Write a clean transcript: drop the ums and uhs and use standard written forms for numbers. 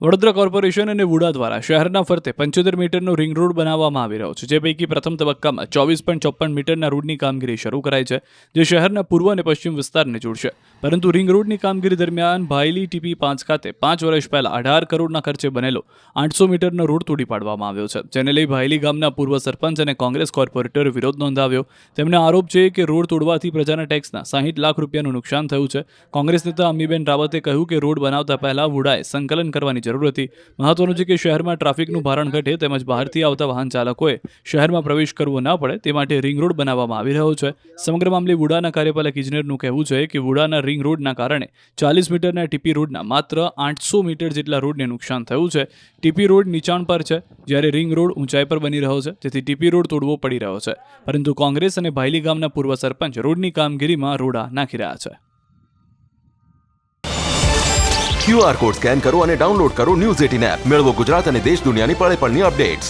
Vadodara corporation અને વુડા દ્વારા શહેરના ફરતે 75 મીટરનો રિંગ રોડ બનાવવામાં આવી રહ્યો છે, જે પૈકી પ્રથમ તબક્કામાં 24.54 મીટરના રોડની કામગીરી શરૂ કરાઈ છે, જે શહેરના પૂર્વ અને પશ્ચિમ વિસ્તારને જોડશે. પરંતુ રિંગ રોડની કામગીરી દરમિયાન ભાયલી ટીપી 5 ખાતે 5 વર્ષ પહેલા 18 કરોડના ખર્ચે બનેલો 800 મીટરનો રોડ તોડી પાડવામાં આવ્યો છે, જેને લઈ ભાયલી ગામના પૂર્વ સરપંચ અને કોંગ્રેસ કોર્પોરેટરે વિરોધ નોંધાવ્યો. તેમને આરોપ છે કે રોડ તોડવાથી પ્રજાના ટેક્સના 60 લાખ રૂપિયાનું નુકસાન થયું છે. કોંગ્રેસ નેતા અમીબેન રાવતે કહ્યું કે રોડ બનાવતા પહેલા વુડાએ સંકલન કરવાની જરૂર હતી. મહત્વનું છે કે શહેરમાં ટ્રાફિકનું ભારણ ઘટે તેમજ બહારથી આવતા વાહન ચાલકોએ શહેરમાં પ્રવેશ કરવો ન પડે તે માટે રિંગ રોડ બનાવવામાં આવી રહ્યો છે. સમગ્ર મામલે વુડાના કાર્યપાલક ઇજનેરનું કહેવું છે કે વુડાના રિંગ રોડના કારણે 40 મીટરના ટીપી રોડના માત્ર 800 મીટર જેટલા રોડને નુકસાન થયું છે. ટીપી રોડ નીચાણ પર છે, જ્યારે રિંગ રોડ ઊંચાઈ પર બની રહ્યો છે, જેથી ટીપી રોડ તોડવો પડી રહ્યો છે. પરંતુ કોંગ્રેસ અને ભાયલી ગામના પૂર્વ સરપંચ રોડની કામગીરીમાં રોડા નાખી રહ્યા છે. QR કોડ સ્કેન કરો અને ડાઉનલોડ કરો ન્યૂઝ 18 એપ. મેળવો ગુજરાત અને દેશ દુનિયાની પળે પળની અપડેટ્સ.